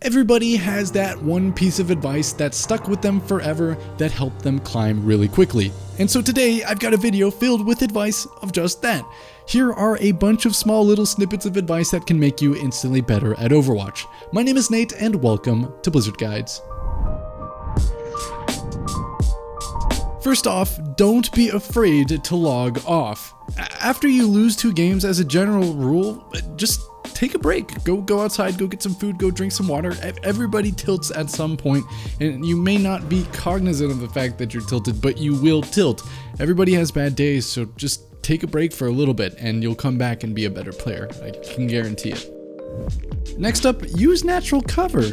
Everybody has that one piece of advice that stuck with them forever that helped them climb really quickly. And so today I've got a video filled with advice of just that. Here are a bunch of small little snippets of advice that can make you instantly better at Overwatch. My name is Nate and welcome to Blizzard Guides. First off, don't be afraid to log off. After you lose 2 games, as a general rule, just take a break. Go outside, go get some food, go drink some water. Everybody tilts at some point, and you may not be cognizant of the fact that you're tilted, but you will tilt. Everybody has bad days, so just take a break for a little bit and you'll come back and be a better player. I can guarantee it. Next up, use natural cover.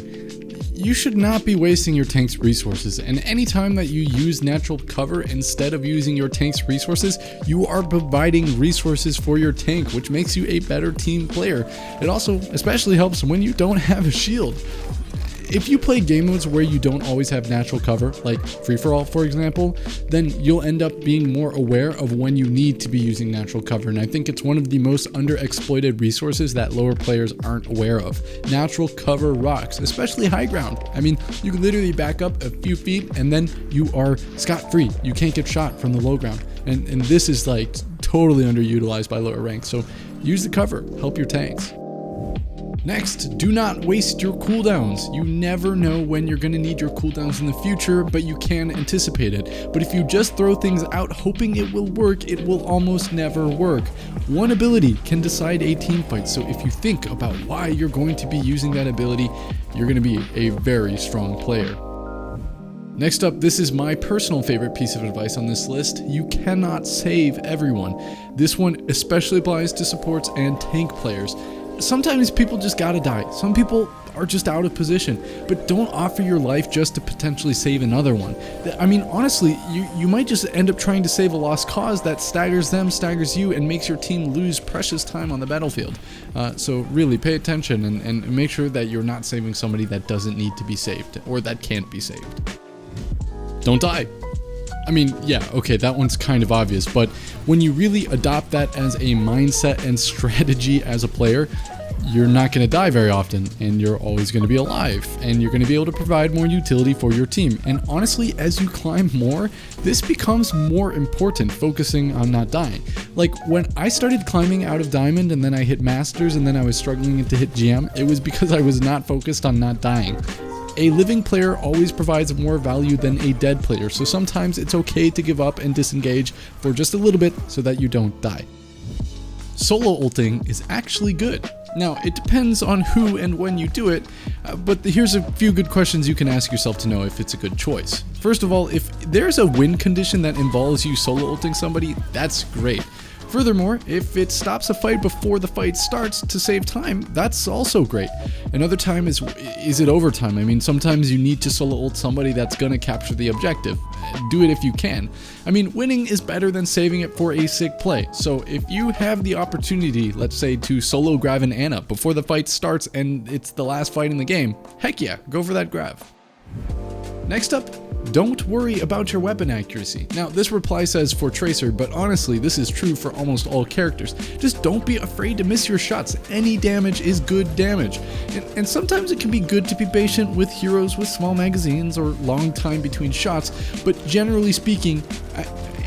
You should not be wasting your tank's resources, and anytime that you use natural cover instead of using your tank's resources, you are providing resources for your tank, which makes you a better team player. It also especially helps when you don't have a shield. If you play game modes where you don't always have natural cover, like free-for-all for example, then you'll end up being more aware of when you need to be using natural cover, and I think it's one of the most underexploited resources that lower players aren't aware of. Natural cover rocks, especially high ground. I mean, you can literally back up a few feet and then you are scot-free. You can't get shot from the low ground, and this is like totally underutilized by lower ranks, so use the cover, help your tanks. Next, do not waste your cooldowns. You never know when you're going to need your cooldowns in the future, but you can anticipate it. But if you just throw things out hoping it will work, it will almost never work. One ability can decide a team fight, so if you think about why you're going to be using that ability, you're going to be a very strong player. Next up, this is my personal favorite piece of advice on this list. You cannot save everyone. This one especially applies to supports and tank players. Sometimes people just gotta die. Some people are just out of position, but don't offer your life just to potentially save another one. I mean, honestly, you might just end up trying to save a lost cause that staggers them, staggers you, and makes your team lose precious time on the battlefield. So really pay attention and make sure that you're not saving somebody that doesn't need to be saved, or that can't be saved. Don't die. I mean, yeah, okay, that one's kind of obvious, but when you really adopt that as a mindset and strategy as a player, you're not going to die very often, and you're always going to be alive, and you're going to be able to provide more utility for your team. And honestly, as you climb more, this becomes more important, focusing on not dying. Like, when I started climbing out of Diamond, and then I hit Masters, and then I was struggling to hit GM, it was because I was not focused on not dying. A living player always provides more value than a dead player, so sometimes it's okay to give up and disengage for just a little bit so that you don't die. Solo ulting is actually good. Now, it depends on who and when you do it, but here's a few good questions you can ask yourself to know if it's a good choice. First of all, if there's a win condition that involves you solo ulting somebody, that's great. Furthermore, if it stops a fight before the fight starts to save time, that's also great. Another time is it overtime? I mean, sometimes you need to solo ult somebody that's gonna capture the objective. Do it if you can. I mean, winning is better than saving it for a sick play. So if you have the opportunity, let's say, to solo grab an Ana before the fight starts and it's the last fight in the game, heck yeah, go for that grab. Next up, don't worry about your weapon accuracy. Now, this reply says for Tracer, but honestly, this is true for almost all characters. Just don't be afraid to miss your shots. Any damage is good damage. And sometimes it can be good to be patient with heroes with small magazines or long time between shots, but generally speaking,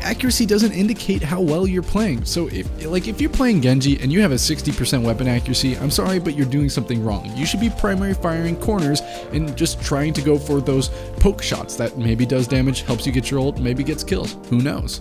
accuracy doesn't indicate how well you're playing. So if you're playing Genji and you have a 60% weapon accuracy, I'm sorry, but you're doing something wrong. You should be primary firing corners and just trying to go for those poke shots that maybe does damage, helps you get your ult, maybe gets kills. Who knows?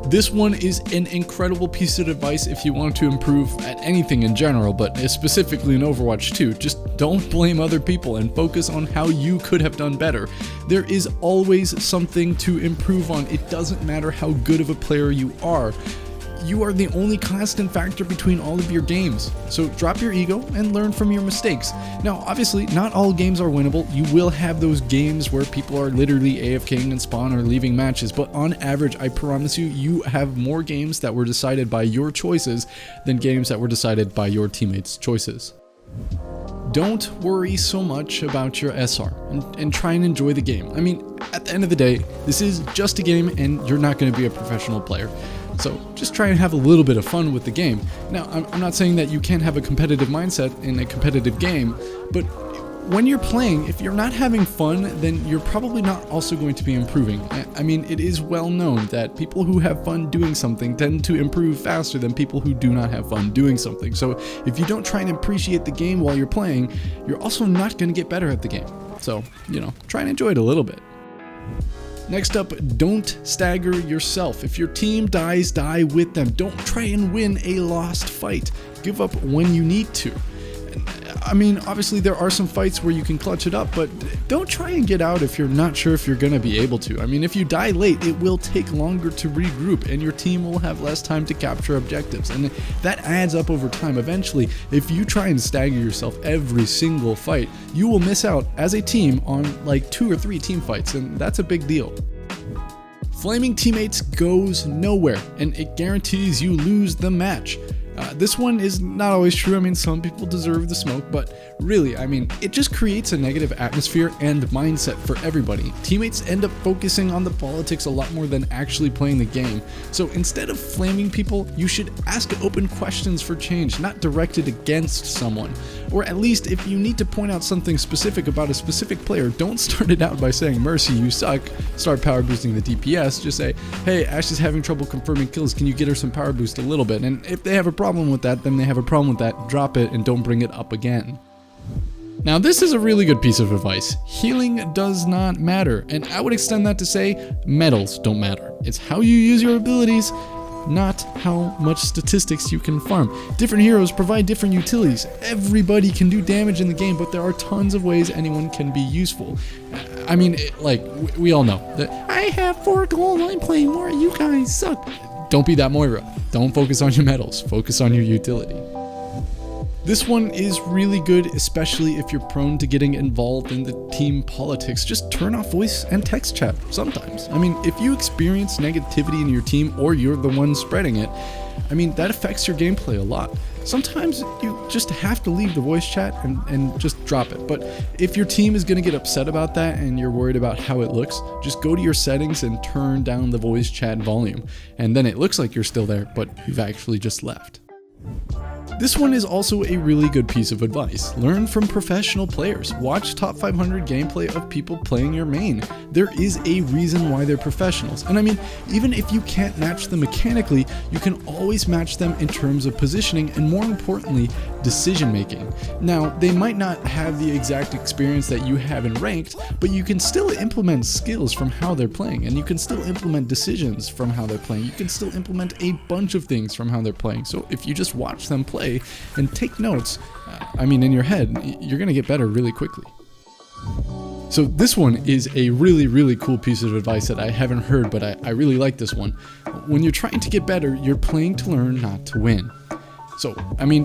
This one is an incredible piece of advice if you want to improve at anything in general, but specifically in Overwatch 2. Just don't blame other people and focus on how you could have done better. There is always something to improve on. It doesn't matter how good of a player you are. You are the only constant factor between all of your games. So drop your ego and learn from your mistakes. Now, obviously, not all games are winnable. You will have those games where people are literally AFKing and spawn or leaving matches, but on average, I promise you, you have more games that were decided by your choices than games that were decided by your teammates' choices. Don't worry so much about your SR and try and enjoy the game. I mean, at the end of the day, this is just a game and you're not going to be a professional player. So just try and have a little bit of fun with the game. Now, I'm not saying that you can't have a competitive mindset in a competitive game, but when you're playing, if you're not having fun, then you're probably not also going to be improving. I mean, it is well known that people who have fun doing something tend to improve faster than people who do not have fun doing something. So if you don't try and appreciate the game while you're playing, you're also not going to get better at the game. So, try and enjoy it a little bit. Next up, don't stagger yourself. If your team dies, die with them. Don't try and win a lost fight. Give up when you need to. I mean, obviously there are some fights where you can clutch it up, but don't try and get out if you're not sure if you're going to be able to. I mean, if you die late, it will take longer to regroup and your team will have less time to capture objectives. And that adds up over time. Eventually, if you try and stagger yourself every single fight, you will miss out as a team on like 2 or 3 team fights, and that's a big deal. Flaming teammates goes nowhere, and it guarantees you lose the match. This one is not always true. I mean, some people deserve the smoke, but really, I mean, it just creates a negative atmosphere and mindset for everybody. Teammates end up focusing on the politics a lot more than actually playing the game. So instead of flaming people, you should ask open questions for change, not directed against someone. Or at least if you need to point out something specific about a specific player, don't start it out by saying, "Mercy, you suck." Start power boosting the DPS. Just say, "Hey, Ashe is having trouble confirming kills. Can you get her some power boost a little bit?" And if they have a problem with that, then they have a problem with that. Drop it and don't bring it up again. Now, this is a really good piece of advice. Healing does not matter, and I would extend that to say medals don't matter. It's how you use your abilities, not how much statistics you can farm. Different heroes provide different utilities. Everybody can do damage in the game, but there are tons of ways anyone can be useful. I mean, we all know that I have 4 gold, I'm playing more, you guys suck. Don't be that Moira. Don't focus on your medals, focus on your utility. This one is really good, especially if you're prone to getting involved in the team politics. Just turn off voice and text chat sometimes. I mean, if you experience negativity in your team or you're the one spreading it, I mean, that affects your gameplay a lot. Sometimes you just have to leave the voice chat and just drop it. But if your team is going to get upset about that and you're worried about how it looks, just go to your settings and turn down the voice chat volume. And then it looks like you're still there, but you've actually just left. This one is also a really good piece of advice. Learn from professional players. Watch top 500 gameplay of people playing your main. There is a reason why they're professionals. And I mean, even if you can't match them mechanically, you can always match them in terms of positioning and, more importantly, decision making. Now, they might not have the exact experience that you have in ranked, but you can still implement skills from how they're playing, and you can still implement decisions from how they're playing. You can still implement a bunch of things from how they're playing. So if you just watch them play and take notes, in your head, you're going to get better really quickly. So this one is a really, really cool piece of advice that I haven't heard, but I really like this one. When you're trying to get better, you're playing to learn, not to win. So,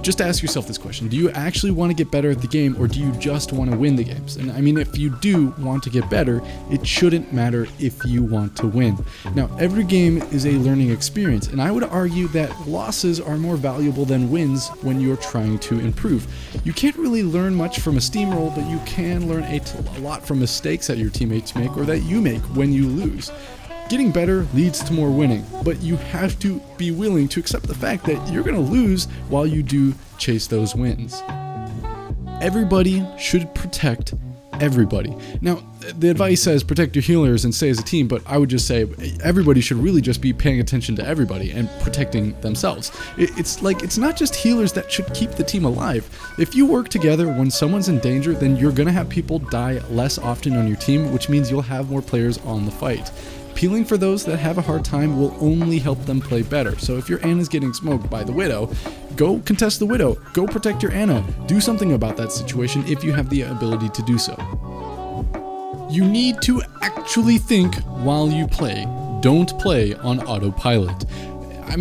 just ask yourself this question. Do you actually want to get better at the game, or do you just want to win the games? And if you do want to get better, it shouldn't matter if you want to win. Now, every game is a learning experience, and I would argue that losses are more valuable than wins when you're trying to improve. You can't really learn much from a steamroll, but you can learn a lot from mistakes that your teammates make or that you make when you lose. Getting better leads to more winning, but you have to be willing to accept the fact that you're going to lose while you do chase those wins. Everybody should protect everybody. Now, the advice says protect your healers and stay as a team, but I would just say everybody should really just be paying attention to everybody and protecting themselves. It's not just healers that should keep the team alive. If you work together when someone's in danger, then you're going to have people die less often on your team, which means you'll have more players on the fight. Peeling for those that have a hard time will only help them play better. So if your Ana's getting smoked by the Widow, go contest the Widow, go protect your Ana, do something about that situation if you have the ability to do so. You need to actually think while you play. Don't play on autopilot.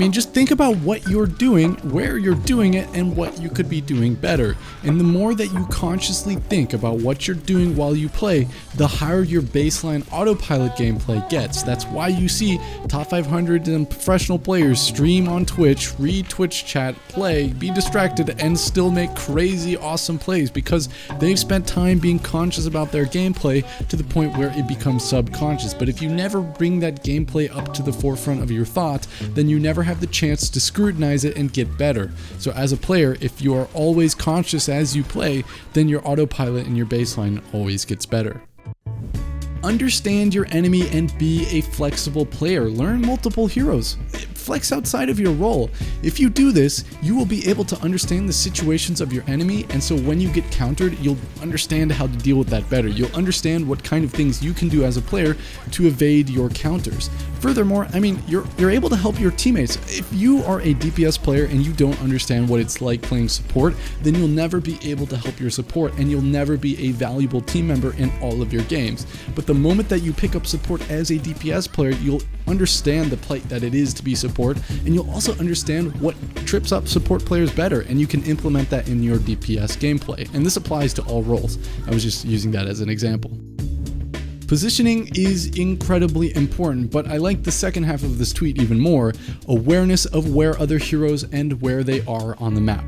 Just think about what you're doing, where you're doing it, and what you could be doing better. And the more that you consciously think about what you're doing while you play, the higher your baseline autopilot gameplay gets. That's why you see top 500 and professional players stream on Twitch, read Twitch chat, play, be distracted, and still make crazy awesome plays because they've spent time being conscious about their gameplay to the point where it becomes subconscious. But if you never bring that gameplay up to the forefront of your thought, then you never never have the chance to scrutinize it and get better. So as a player, if you are always conscious as you play, then your autopilot and your baseline always gets better. Understand your enemy and be a flexible player. Learn multiple heroes. Flex outside of your role. If you do this, you will be able to understand the situations of your enemy, and so when you get countered, you'll understand how to deal with that better. You'll understand what kind of things you can do as a player to evade your counters. Furthermore, I mean, you're able to help your teammates. If you are a DPS player and you don't understand what it's like playing support, then you'll never be able to help your support, and you'll never be a valuable team member in all of your games. But the moment that you pick up support as a DPS player, you'll understand the plight that it is to be support, and you'll also understand what trips up support players better, and you can implement that in your DPS gameplay. And this applies to all roles. I was just using that as an example. Positioning is incredibly important, but I like the second half of this tweet even more: awareness of where other heroes and where they are on the map.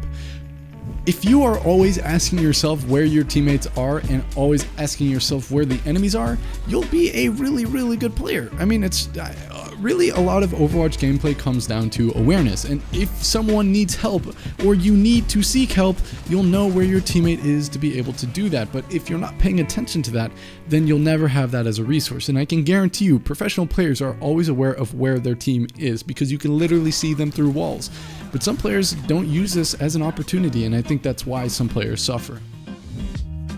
If you are always asking yourself where your teammates are and always asking yourself where the enemies are, you'll be a really good player. I mean, it's really a lot of Overwatch gameplay comes down to awareness, and if someone needs help or you need to seek help, you'll know where your teammate is to be able to do that. But if you're not paying attention to that, then you'll never have that as a resource. And I can guarantee you, professional players are always aware of where their team is because you can literally see them through walls. But some players don't use this as an opportunity, and I think that's why some players suffer.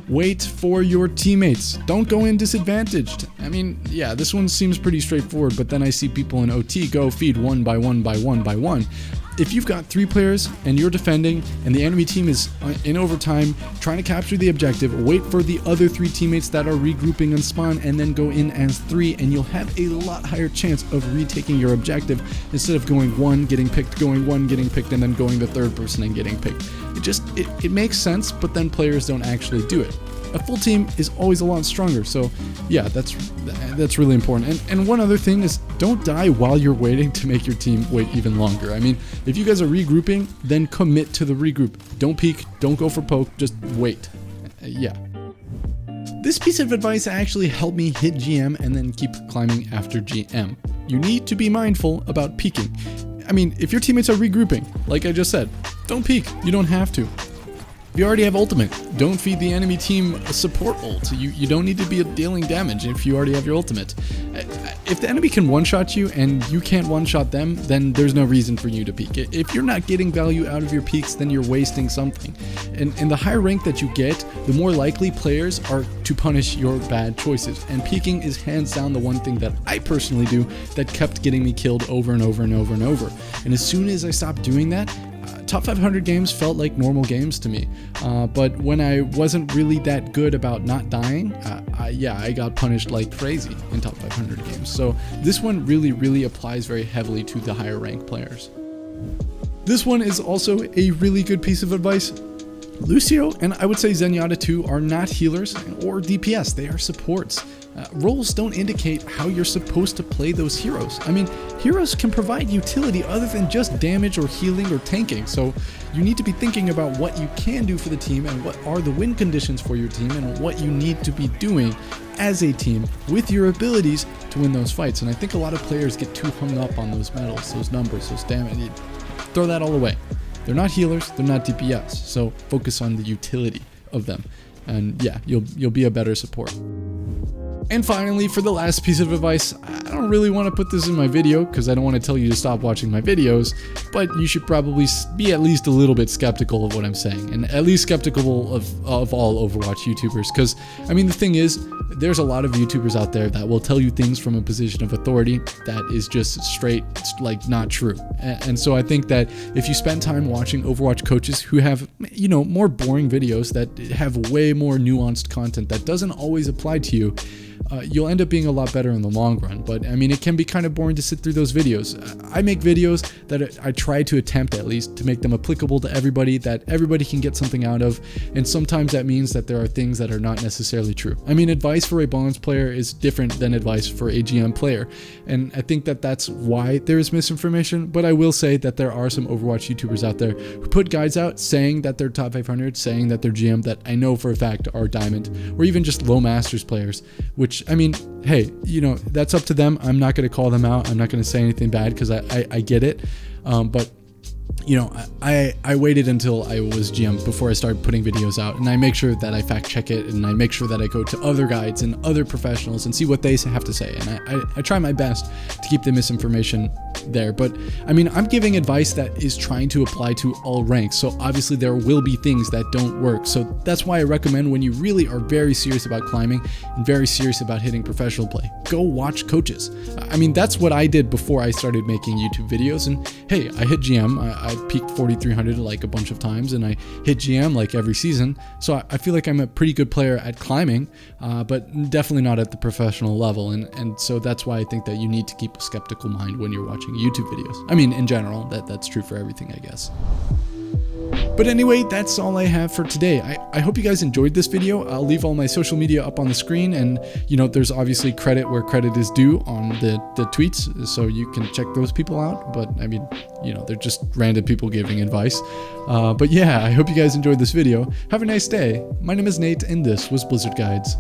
Wait for your teammates. Don't go in disadvantaged. I mean, yeah, this one seems pretty straightforward, but then I see people in OT go feed one by one by one by one. If you've got 3 players and you're defending and the enemy team is in overtime trying to capture the objective, wait for the other 3 teammates that are regrouping and spawn, and then go in as 3, and you'll have a lot higher chance of retaking your objective instead of going 1, getting picked, going 1, getting picked, and then going the 3rd person and getting picked. It makes sense, but then players don't actually do it. A full team is always a lot stronger, so yeah, that's really important. And one other thing is, don't die while you're waiting to make your team wait even longer. I mean, if you guys are regrouping, then commit to the regroup. Don't peek, don't go for poke, just wait. Yeah. This piece of advice actually helped me hit GM and then keep climbing after GM. You need to be mindful about peeking. I mean, if your teammates are regrouping, like I just said, don't peek, you don't have to. If you already have ultimate, don't feed the enemy team a support ult. You don't need to be dealing damage if you already have your ultimate. If the enemy can one-shot you and you can't one-shot them, then there's no reason for you to peek. If you're not getting value out of your peeks, then you're wasting something. And the higher rank that you get, the more likely players are to punish your bad choices. And peeking is hands down the one thing that I personally do that kept getting me killed over and over and over and over. And as soon as I stopped doing that, top 500 games felt like normal games to me, but when I wasn't really that good about not dying, I got punished like crazy in top 500 games. So this one really applies very heavily to the higher ranked players. This one is also a really good piece of advice. Lucio and I would say Zenyatta too are not healers or DPS, they are supports. Roles don't indicate how you're supposed to play those heroes. I mean, heroes can provide utility other than just damage or healing or tanking, so you need to be thinking about what you can do for the team and what are the win conditions for your team and what you need to be doing as a team with your abilities to win those fights. And I think a lot of players get too hung up on those medals, those numbers, those damage. Throw that all away. They're not healers, they're not DPS, so focus on the utility of them. And yeah, you'll be a better support. And finally, for the last piece of advice, I don't really want to put this in my video because I don't want to tell you to stop watching my videos, but you should probably be at least a little bit skeptical of what I'm saying, and at least skeptical of all Overwatch YouTubers, because, I mean, the thing is, there's a lot of YouTubers out there that will tell you things from a position of authority that is just straight, like, not true. And so I think that if you spend time watching Overwatch coaches who have, you know, more boring videos that have way more nuanced content that doesn't always apply to you, you'll end up being a lot better in the long run. But I mean, it can be kind of boring to sit through those videos. I make videos that I try to attempt at least to make them applicable to everybody, that everybody can get something out of. And sometimes that means that there are things that are not necessarily true. I mean, advice for a bonds player is different than advice for a GM player. And I think that that's why there is misinformation. But I will say that there are some Overwatch YouTubers out there who put guides out saying that they're top 500, saying that they're GM, that I know for a fact are diamond, or even just low masters players, which, I mean, hey, you know, that's up to them. I'm not going to call them out. I'm not going to say anything bad because I get it. But you know, I waited until I was GM before I started putting videos out, and I make sure that I fact check it, and I make sure that I go to other guides and other professionals and see what they have to say. And I try my best to keep the misinformation there. But I mean, I'm giving advice that is trying to apply to all ranks. So obviously there will be things that don't work. So that's why I recommend, when you really are very serious about climbing and very serious about hitting professional play, go watch coaches. I mean, that's what I did before I started making YouTube videos. And hey, I hit GM. I peaked 4,300 like a bunch of times, and I hit GM like every season. So I feel like I'm a pretty good player at climbing, but definitely not at the professional level. And so that's why I think that you need to keep a skeptical mind when you're watching YouTube videos. I mean, in general, that's true for everything, I guess. But anyway, that's all I have for today. I hope you guys enjoyed this video. I'll leave all my social media up on the screen, and you know, there's obviously credit where credit is due on the tweets, so you can check those people out. But I mean, you know, they're just random people giving advice. But yeah, I hope you guys enjoyed this video. Have a nice day. My name is Nate, and this was Blizzard Guides.